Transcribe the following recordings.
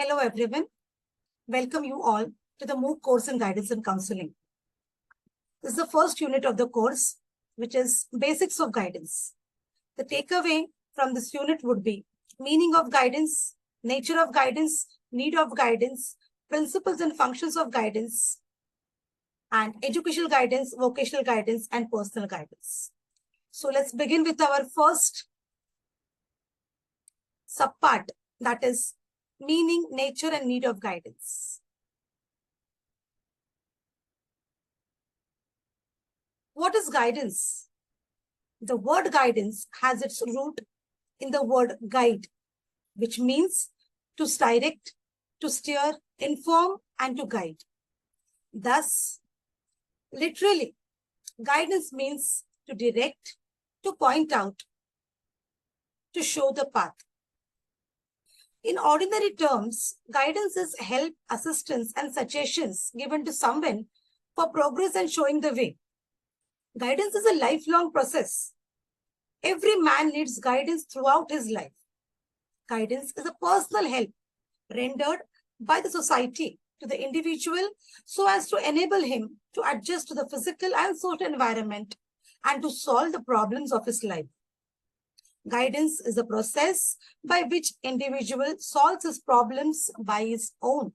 Hello everyone. Welcome you all to the MOOC course in Guidance and Counseling. This is the first unit of the course, which is Basics of Guidance. The takeaway from this unit would be meaning of guidance, nature of guidance, need of guidance, principles and functions of guidance, and educational guidance, vocational guidance, and personal guidance. So let's begin with our first subpart, that is meaning, nature, and need of guidance. What is guidance? The word guidance has its root in the word guide, which means to direct, to steer, inform, and to guide. Thus, literally, guidance means to direct, to point out, to show the path. In ordinary terms, guidance is help, assistance, and suggestions given to someone for progress and showing the way. Guidance is a lifelong process. Every man needs guidance throughout his life. Guidance is a personal help rendered by the society to the individual so as to enable him to adjust to the physical and social environment and to solve the problems of his life. Guidance is a process by which individual solves his problems by his own.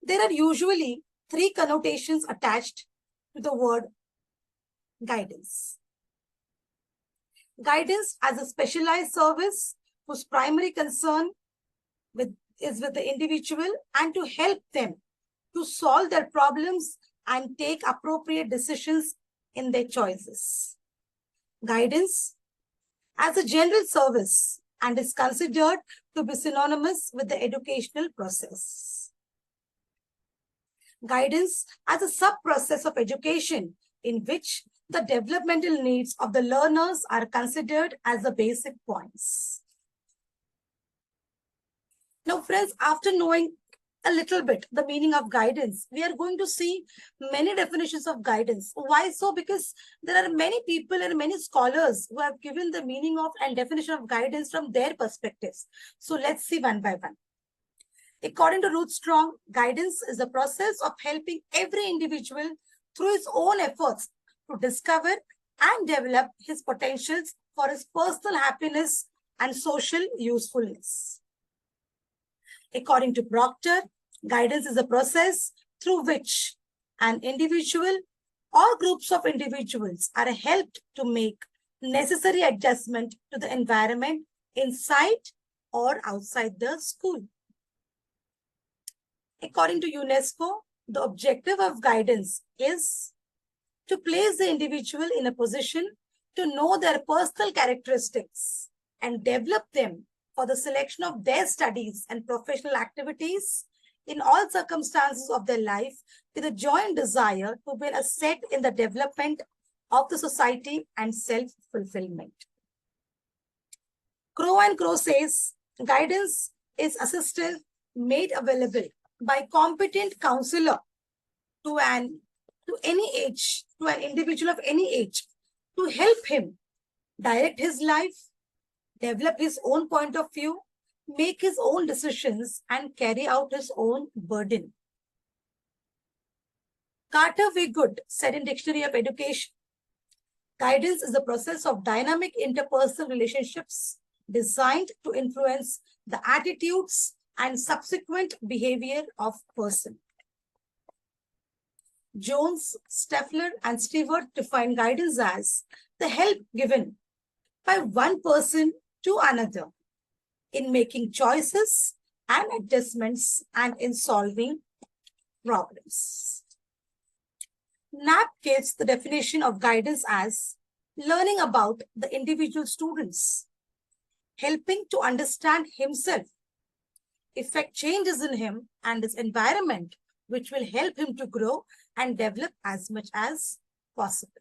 There are usually three connotations attached to the word guidance. Guidance as a specialized service whose primary concern is with the individual and to help them to solve their problems and take appropriate decisions in their choices. Guidance as a general service and is considered to be synonymous with the educational process. Guidance as a sub-process of education in which the developmental needs of the learners are considered as the basic points. Now, friends, after knowing a little bit the meaning of guidance, we are going to see many definitions of guidance. Why so? Because there are many people and many scholars who have given the meaning of and definition of guidance from their perspectives. So let's see one by one. According to Ruth Strong, guidance is the process of helping every individual through his own efforts to discover and develop his potentials for his personal happiness and social usefulness. According to Proctor, guidance is a process through which an individual or groups of individuals are helped to make necessary adjustment to the environment inside or outside the school. According to UNESCO, the objective of guidance is to place the individual in a position to know their personal characteristics and develop them for the selection of their studies and professional activities in all circumstances of their life with a joint desire to be an asset in the development of the society and self-fulfillment. Crow and Crow says, guidance is assistance made available by competent counselor to an individual of any age to help him direct his life, develop his own point of view, make his own decisions, and carry out his own burden. Carter V. Good said in Dictionary of Education, guidance is the process of dynamic interpersonal relationships designed to influence the attitudes and subsequent behavior of person. Jones, Steffler, and Stewart define guidance as the help given by one person to another in making choices and adjustments and in solving problems. Knapp gives the definition of guidance as learning about the individual students, helping to understand himself, effect changes in him and his environment, which will help him to grow and develop as much as possible.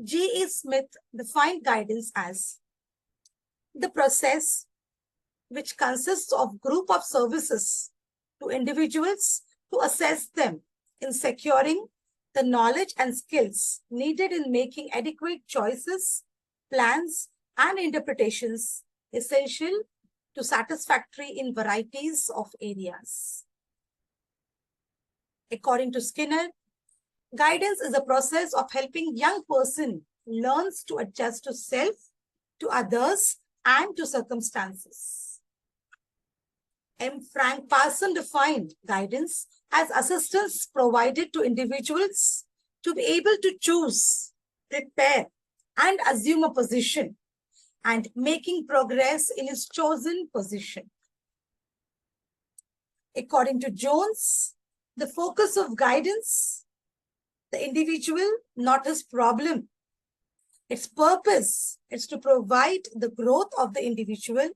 G.E. Smith defined guidance as the process which consists of group of services to individuals to assess them in securing the knowledge and skills needed in making adequate choices, plans, and interpretations essential to satisfactory in varieties of areas. According to Skinner, guidance is a process of helping young person learns to adjust to self, to others, and to circumstances. M. Frank Parson defined guidance as assistance provided to individuals to be able to choose, prepare, and assume a position and making progress in his chosen position. According to Jones, the focus of guidance, the individual, not his problem. Its purpose is to provide the growth of the individual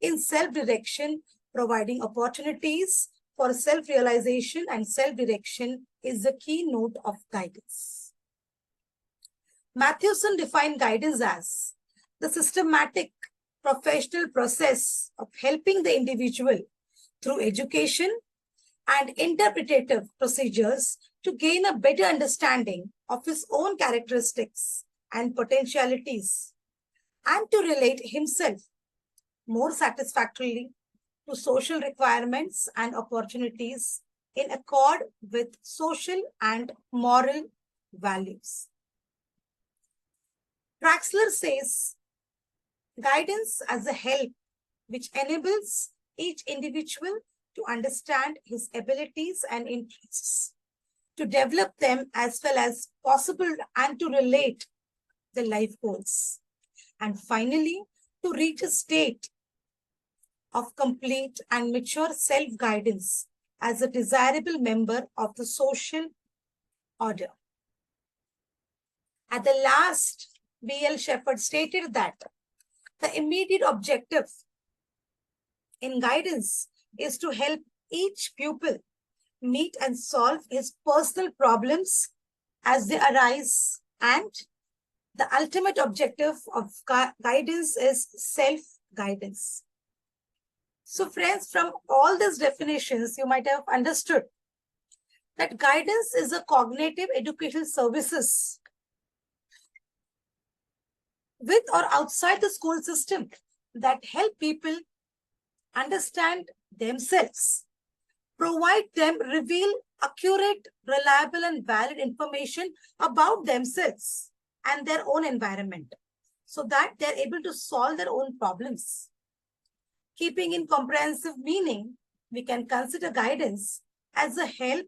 in self-direction, providing opportunities for self-realization, and self-direction is the keynote of guidance. Mathewson defined guidance as the systematic professional process of helping the individual through education and interpretative procedures to gain a better understanding of his own characteristics and potentialities, and to relate himself more satisfactorily to social requirements and opportunities in accord with social and moral values. Traxler says, guidance as a help which enables each individual to understand his abilities and interests, to develop them as well as possible, and to relate the life goals. And finally, to reach a state of complete and mature self-guidance as a desirable member of the social order. At the last, B.L. Shepherd stated that the immediate objective in guidance is to help each pupil meet and solve his personal problems as they arise, and the ultimate objective of guidance is self-guidance. So friends, from all these definitions, you might have understood that guidance is a cognitive educational services with or outside the school system that help people understand themselves, provide them, reveal accurate, reliable, and valid information about themselves and their own environment so that they're able to solve their own problems. Keeping in comprehensive meaning, we can consider guidance as a help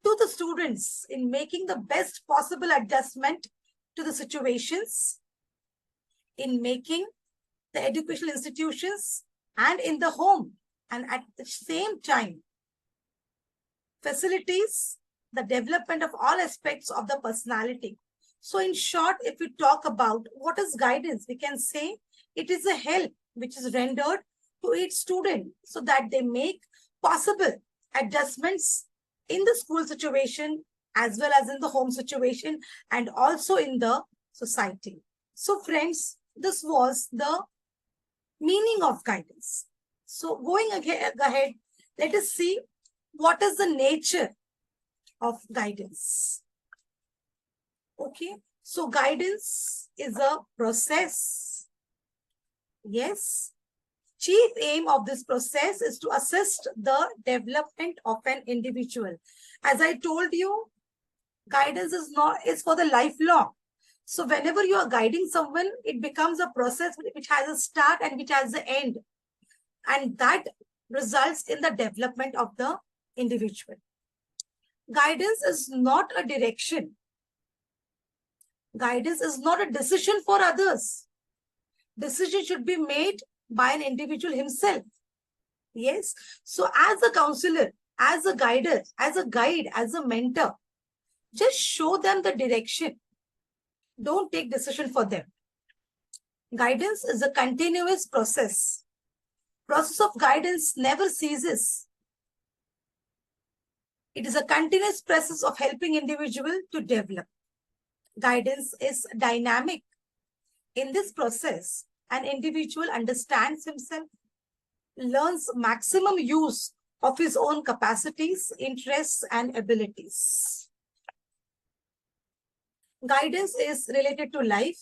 to the students in making the best possible adjustment to the situations, in making the educational institutions and in the home, and at the same time facilitates the development of all aspects of the personality. So in short, if we talk about what is guidance, we can say it is a help which is rendered to each student so that they make possible adjustments in the school situation as well as in the home situation and also in the society. So friends, this was the meaning of guidance. So going ahead, let us see what is the nature of guidance. Okay, so guidance is a process. Yes. Chief aim of this process is to assist the development of an individual. As I told you, guidance is for the lifelong. So whenever you are guiding someone, it becomes a process which has a start and which has an end. And that results in the development of the individual. Guidance is not a direction. Guidance is not a decision for others. Decision should be made by an individual himself. Yes. So as a counselor, as a guider, as a guide, as a mentor, just show them the direction. Don't take decision for them. Guidance is a continuous process. Process of guidance never ceases. It is a continuous process of helping individual to develop. Guidance is dynamic. In this process, an individual understands himself, learns maximum use of his own capacities, interests, and abilities. Guidance is related to life.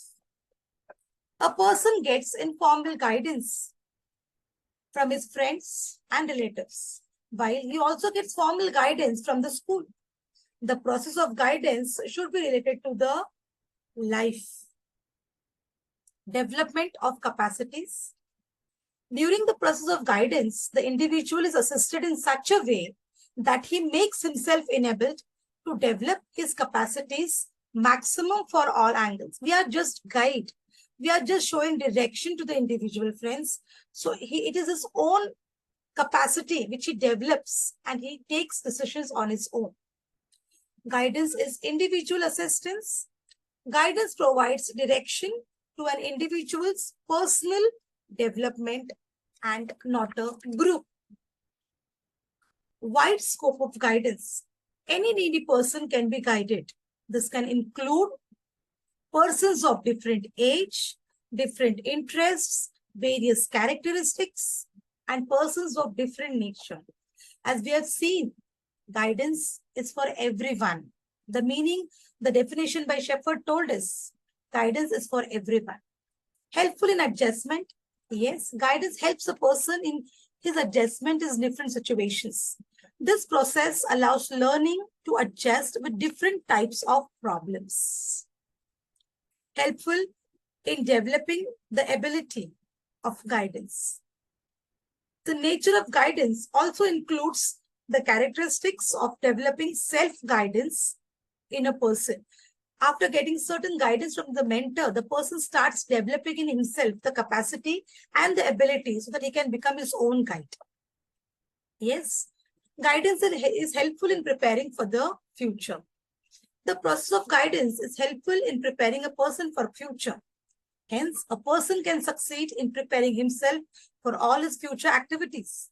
A person gets informal guidance from his friends and relatives, while he also gets formal guidance from the school. The process of guidance should be related to the life, development of capacities. During the process of guidance, the individual is assisted in such a way that he makes himself enabled to develop his capacities maximum for all angles. We are just guide. We are just showing direction to the individual, friends. So it is his own capacity which he develops and he takes decisions on his own. Guidance is individual assistance. Guidance provides direction to an individual's personal development and not a group. Wide scope of guidance. Any needy person can be guided. This can include persons of different age, different interests, various characteristics, and persons of different nature. As we have seen, guidance is for everyone. The meaning, the definition by Shepherd told us, guidance is for everyone. Helpful in adjustment. Yes, guidance helps a person in his adjustment in different situations. This process allows learning to adjust with different types of problems. Helpful in developing the ability of guidance. The nature of guidance also includes the characteristics of developing self-guidance in a person. After getting certain guidance from the mentor, the person starts developing in himself the capacity and the ability so that he can become his own guide. Yes, guidance is helpful in preparing for the future. The process of guidance is helpful in preparing a person for future. Hence, a person can succeed in preparing himself for all his future activities.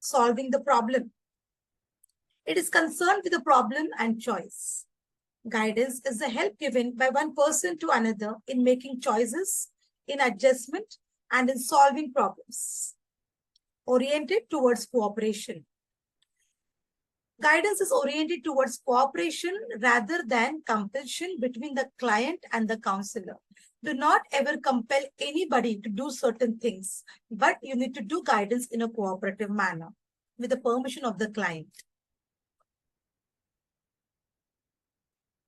Solving the problem. It is concerned with the problem and choice. Guidance is the help given by one person to another in making choices, in adjustment, and in solving problems. Oriented towards cooperation. Guidance is oriented towards cooperation rather than compulsion between the client and the counselor. Do not ever compel anybody to do certain things, but you need to do guidance in a cooperative manner with the permission of the client.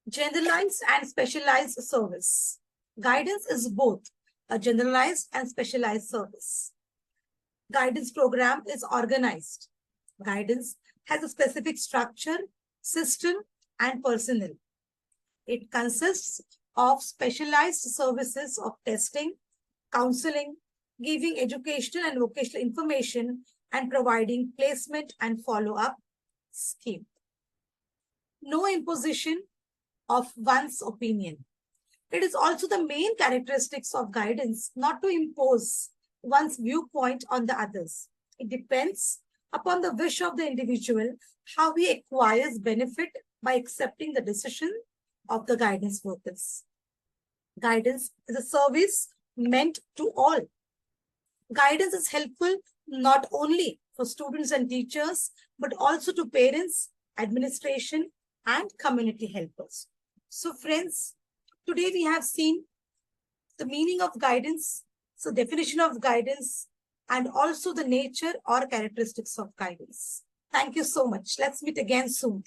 Generalized and specialized service. Guidance is both a generalized and specialized service. Guidance program is organized. Guidance has a specific structure, system, and personnel. It consists of specialized services of testing, counseling, giving educational and vocational information, and providing placement and follow-up scheme. No imposition of one's opinion. It is also the main characteristics of guidance not to impose one's viewpoint on the others. It depends upon the wish of the individual how he acquires benefit by accepting the decision of the guidance workers. Guidance is a service meant to all. Guidance is helpful not only for students and teachers, but also to parents, administration, and community helpers. So friends, today we have seen the meaning of guidance, so definition of guidance, and also the nature or characteristics of guidance. Thank you so much. Let's meet again soon.